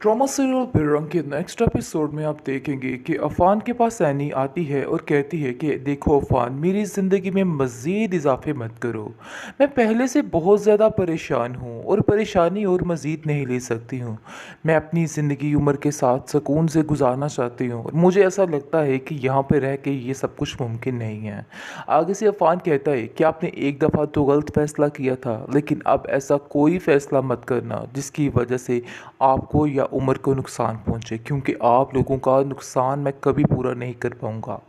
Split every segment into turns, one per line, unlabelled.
Trauma serial बिरंग के next episode में आप देखेंगे कि अफान के पास सैनी आती है और कहती है कि देखो अफान, मेरी ज़िंदगी में मज़ीद इजाफे मत करो। मैं पहले से बहुत ज़्यादा परेशान हूँ और परेशानी और मज़ीद नहीं ले सकती हूँ। मैं अपनी ज़िंदगी उम्र के साथ सुकून से गुजारना चाहती हूँ और मुझे ऐसा लगता है कि यहाँ पर रह के ये सब कुछ मुमकिन नहीं है। आगे से अफान कहता है कि आपने एक दफ़ा तो गलत फ़ैसला किया था, लेकिन अब ऐसा कोई फ़ैसला मत करना जिसकी वजह से आपको या उम्र को नुकसान पहुँचे, क्योंकि आप लोगों का नुकसान मैं कभी पूरा नहीं कर पाऊँगा।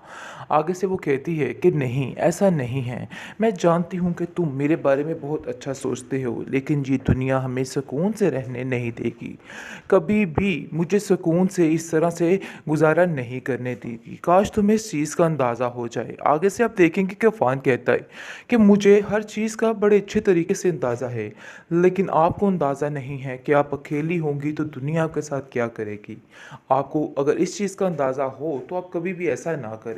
आगे से वो कहती है कि नहीं, ऐसा नहीं है। मैं जानती हूँ कि तुम मेरे बारे में बहुत अच्छा सोचते हो, लेकिन ये दुनिया हमें सुकून से रहने नहीं देगी। कभी भी मुझे सुकून से इस तरह से गुजारा नहीं करने देगी। काश तुम्हें इस चीज़ का अंदाज़ा हो जाए। आगे से आप देखेंगे कि फ़ान कहता है कि मुझे हर चीज़ का बड़े अच्छे तरीके से अंदाज़ा है, लेकिन आपको अंदाज़ा नहीं है कि आप अकेली होंगी तो दुनिया आपके साथ क्या करेगी। आपको अगर इस चीज़ का अंदाज़ा हो तो आप कभी भी ऐसा ना करें।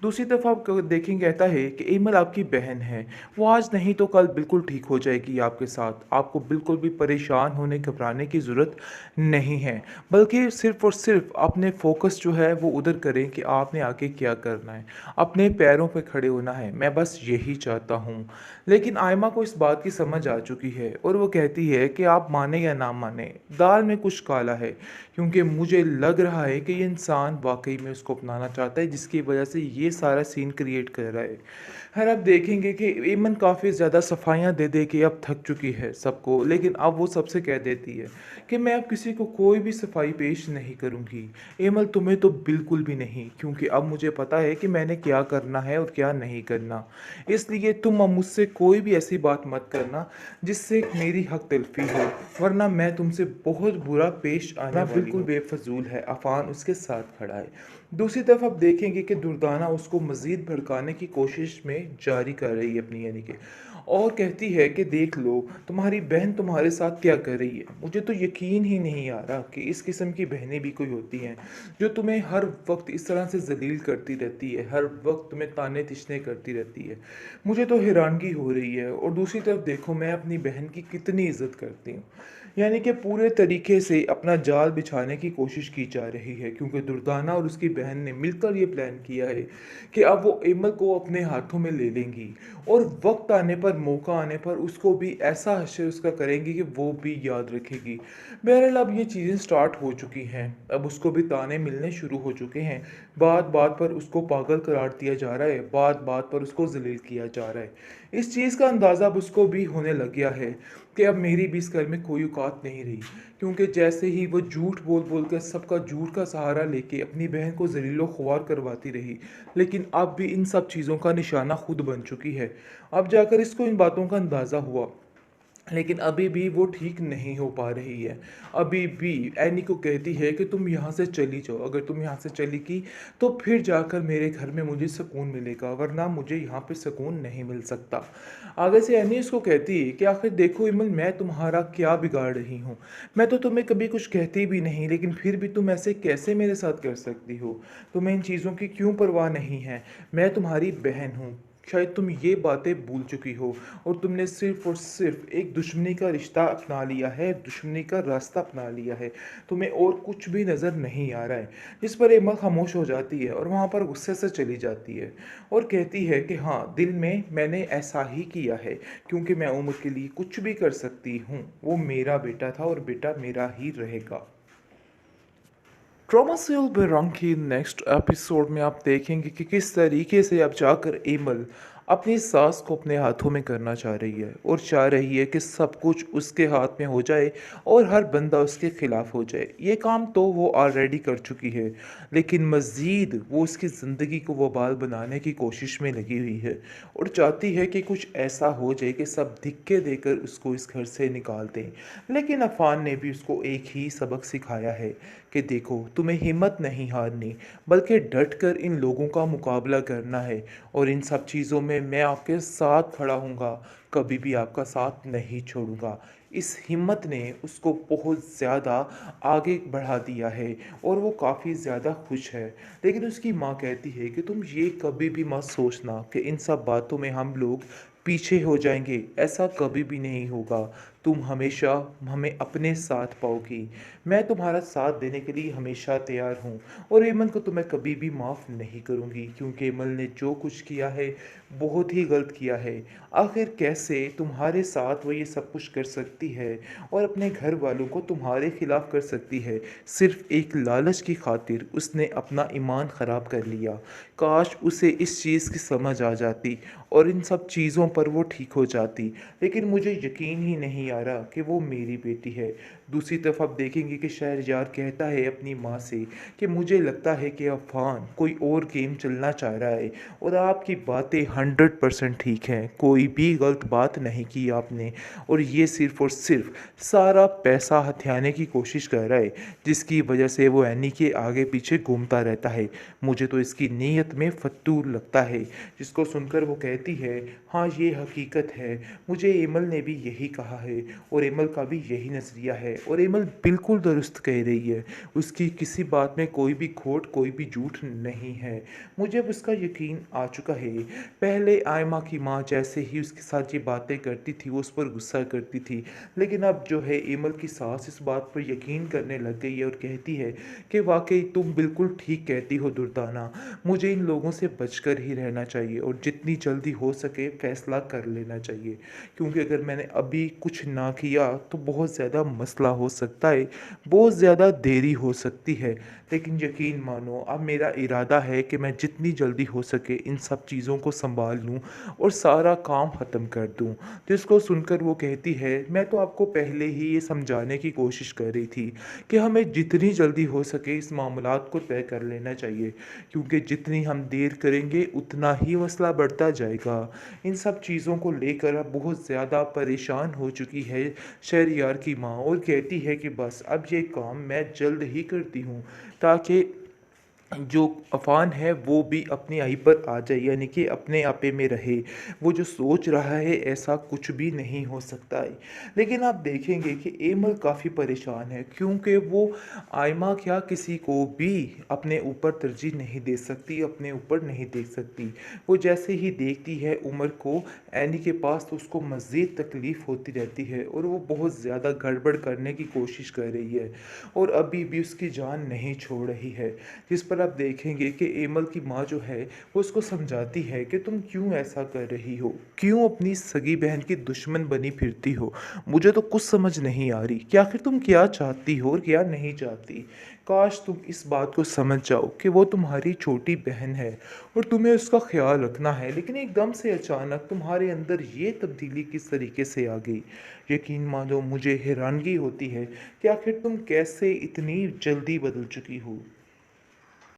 दूसरी तरफ आप देखेंगे कहता है कि एमल आपकी बहन है, वो आज नहीं तो कल बिल्कुल ठीक हो जाएगी आपके साथ। आपको बिल्कुल भी परेशान होने घबराने की ज़रूरत नहीं है, बल्कि सिर्फ़ और सिर्फ अपने फ़ोकस जो है वो उधर करें कि आपने आगे क्या करना है, अपने पैरों पे खड़े होना है। मैं बस यही चाहता हूँ। लेकिन आयमा को इस बात की समझ आ चुकी है और वो कहती है कि आप माने या ना माने, दाल में कुछ काला है, क्योंकि मुझे लग रहा है कि ये इंसान वाकई में उसको अपनाना चाहता है, जिसकी वजह से ये सारा सीन क्रिएट कर रहा है। खैर आप देखेंगे कि एमन काफ़ी ज़्यादा सफाइयाँ दे दे के अब थक चुकी है सबको, लेकिन अब वो सबसे कह देती है कि मैं अब किसी को कोई भी सफाई पेश नहीं करूँगी। एमल तुम्हें तो बिल्कुल भी नहीं, क्योंकि अब मुझे पता है कि मैंने क्या करना है और क्या नहीं करना। इसलिए तुम अब मुझसे कोई भी ऐसी बात मत करना जिससे मेरी हक तलफी हो, वरना मैं तुमसे बहुत बुरा पेश आने वाली बिल्कुल हूँ। बेफजूल है। अफान उसके साथ खड़ा है। दूसरी तरफ आप देखेंगे कि दुर्दाना उसको मज़ीद भड़काने की कोशिश में जारी कर रही है अपनी, यानी कि, और कहती है कि देख लो तुम्हारी बहन तुम्हारे साथ क्या कर रही है। मुझे तो यकीन ही नहीं आ रहा कि इस किस्म की बहनें भी कोई होती हैं जो तुम्हें हर वक्त इस तरह से जलील करती रहती है, हर वक्त तुम्हें ताने तिशने करती रहती है। मुझे तो हैरानगी हो रही है। और दूसरी तरफ देखो, मैं अपनी बहन की कितनी इज्जत करती हूँ, यानी कि पूरे तरीके से अपना जाल बिछाने की कोशिश की जा रही है, क्योंकि दुर्दाना और उसकी बहन ने मिलकर ये प्लान किया है कि अब वो एमल को अपने हाथों में ले लेंगी और वक्त आने पर, मौका आने पर उसको भी ऐसा हश्र उसका करेंगी कि वो भी याद रखेगी। बहरहाल अब ये चीज़ें स्टार्ट हो चुकी हैं, अब उसको भी ताने मिलने शुरू हो चुके हैं। बात बात पर उसको पागल करार दिया जा रहा है, बात बात पर उसको जलील किया जा रहा है। इस चीज़ का अंदाज़ा अब उसको भी होने लग गया है कि अब मेरी भी इस घर में कोई औकात नहीं रही, क्योंकि जैसे ही वो झूठ बोल बोल कर सबका झूठ का सहारा लेके अपनी बहन को जलीलो ख्वार करवाती रही, लेकिन अब भी इन सब चीज़ों का निशाना खुद बन चुकी है। अब जाकर इसको इन बातों का अंदाज़ा हुआ, लेकिन अभी भी वो ठीक नहीं हो पा रही है। अभी भी एनी को कहती है कि तुम यहाँ से चली जाओ, अगर तुम यहाँ से चली गई तो फिर जाकर मेरे घर में मुझे सुकून मिलेगा, वरना मुझे यहाँ पे सुकून नहीं मिल सकता। आगे से एनी उसको कहती है कि आखिर देखो इमल, मैं तुम्हारा क्या बिगाड़ रही हूँ। मैं तो तुम्हें कभी कुछ कहती भी नहीं, लेकिन फिर भी तुम ऐसे कैसे मेरे साथ कर सकती हो। तुम्हें इन चीज़ों की क्यों परवाह नहीं है। मैं तुम्हारी बहन हूँ, शायद तुम ये बातें भूल चुकी हो, और तुमने सिर्फ और सिर्फ एक दुश्मनी का रिश्ता अपना लिया है, दुश्मनी का रास्ता अपना लिया है। तुम्हें और कुछ भी नज़र नहीं आ रहा है। जिस पर एम्मा खामोश हो जाती है और वहाँ पर गुस्से से चली जाती है और कहती है कि हाँ, दिल में मैंने ऐसा ही किया है, क्योंकि मैं उम्र के लिए कुछ भी कर सकती हूँ। वो मेरा बेटा था और बेटा मेरा ही रहेगा। ट्रॉमा सील बेरंग की नेक्स्ट एपिसोड में आप देखेंगे कि किस तरीके से अब जाकर एमल अपनी सास को अपने हाथों में करना चाह रही है और चाह रही है कि सब कुछ उसके हाथ में हो जाए और हर बंदा उसके खिलाफ हो जाए। ये काम तो वो ऑलरेडी कर चुकी है, लेकिन मज़ीद वो उसकी ज़िंदगी को वबाल बनाने की कोशिश में लगी हुई है और चाहती है कि कुछ ऐसा हो जाए कि सब धिक्के देकर उसको इस घर से निकाल दें। लेकिन अफान ने भी उसको एक ही सबक सिखाया है कि देखो, तुम्हें हिम्मत नहीं हारनी, बल्कि डट कर इन लोगों का मुकाबला करना है, और इन सब चीज़ों में मैं आपके साथ खड़ा हूँगा, कभी भी आपका साथ नहीं छोड़ूंगा। इस हिम्मत ने उसको बहुत ज़्यादा आगे बढ़ा दिया है और वो काफ़ी ज़्यादा खुश है। लेकिन उसकी माँ कहती है कि तुम ये कभी भी मत सोचना कि इन सब बातों में हम लोग पीछे हो जाएंगे, ऐसा कभी भी नहीं होगा। तुम हमेशा हमें अपने साथ पाओगी। मैं तुम्हारा साथ देने के लिए हमेशा तैयार हूँ और एमन को तो मैं कभी भी माफ़ नहीं करूँगी क्योंकि एमन ने जो कुछ किया है बहुत ही गलत किया है। आखिर कैसे तुम्हारे साथ वो ये सब कुछ कर सकती है और अपने घर वालों को तुम्हारे खिलाफ कर सकती है? सिर्फ एक लालच की खातिर उसने अपना ईमान ख़राब कर लिया। काश उसे इस चीज़ की समझ आ जाती और इन सब चीज़ों पर वो ठीक हो जाती, लेकिन मुझे यकीन ही नहीं आ रहा कि वो मेरी बेटी है। दूसरी तरफ आप देखेंगे कि शहरयार कहता है अपनी माँ से कि मुझे लगता है कि अफ़ान कोई और गेम चलना चाह रहा है और आपकी बातें 100% ठीक हैं, कोई भी गलत बात नहीं की आपने और ये सिर्फ़ और सिर्फ सारा पैसा हथियाने की कोशिश कर रहा है, जिसकी वजह से वो एनी के आगे पीछे घूमता रहता है। मुझे तो इसकी नीयत में फतूर लगता है। जिसको सुनकर वो कहती है, हाँ ये हकीकत है, मुझे एमल ने भी यही कहा है और एमल का भी यही नज़रिया है और एमल बिल्कुल दुरुस्त कह रही है। उसकी किसी बात में कोई भी खोट, कोई भी झूठ नहीं है। मुझे अब उसका यकीन आ चुका है। पहले आयमा की माँ जैसे ही उसके साथ ये बातें करती थी, वो उस पर गुस्सा करती थी, लेकिन अब जो है एमल की सास इस बात पर यकीन करने लग गई है और कहती है कि वाक़ई तुम बिल्कुल ठीक कहती हो दुर्दाना, मुझे इन लोगों से बचकर ही रहना चाहिए और जितनी जल्दी हो सके फ़ैसला कर लेना चाहिए। क्योंकि अगर मैंने अभी कुछ ना किया तो बहुत ज़्यादा मसला हो सकता है, बहुत ज़्यादा देरी हो सकती है। लेकिन यकीन मानो अब मेरा इरादा है कि मैं जितनी जल्दी हो सके इन सब चीज़ों को सँभाल लूँ और सारा काम ख़त्म कर दूँ। जिसको सुनकर वो कहती है, मैं तो आपको पहले ही ये समझाने की कोशिश कर रही थी कि हमें जितनी जल्दी हो सके इस मामलात को तय कर लेना चाहिए, क्योंकि जितनी हम देर करेंगे उतना ही मसला बढ़ता जाएगा। इन सब चीज़ों को लेकर अब बहुत ज़्यादा परेशान हो चुकी है शहरयार की माँ और कहती है कि बस अब ये काम मैं जल्द ही करती हूँ, ताकि जो अफ़ान है वो भी अपनी आई पर आ जाए, यानी कि अपने आपे में रहे। वो जो सोच रहा है ऐसा कुछ भी नहीं हो सकता है। लेकिन आप देखेंगे कि एमल काफ़ी परेशान है क्योंकि वो आयमा क्या किसी को भी अपने ऊपर तरजीह नहीं दे सकती, अपने ऊपर नहीं देख सकती। वो जैसे ही देखती है उमर को एनी के पास, तो उसको मज़ीद तकलीफ़ होती रहती है और वो बहुत ज़्यादा गड़बड़ करने की कोशिश कर रही है और अभी भी उसकी जान नहीं छोड़ रही है। जिस पर आप देखेंगे कि एमल की माँ जो है वो उसको समझाती है कि तुम क्यों ऐसा कर रही हो, क्यों अपनी सगी बहन की दुश्मन बनी फिरती हो। मुझे तो कुछ समझ नहीं आ रही कि आखिर तुम क्या चाहती हो और क्या नहीं चाहती। काश तुम इस बात को समझ जाओ कि वो तुम्हारी छोटी बहन है और तुम्हें उसका ख्याल रखना है, लेकिन एकदम से अचानक तुम्हारे अंदर ये तब्दीली किस तरीके से आ गई। यकीन मानो मुझे हैरानगी होती है कि आखिर तुम कैसे इतनी जल्दी बदल चुकी हो।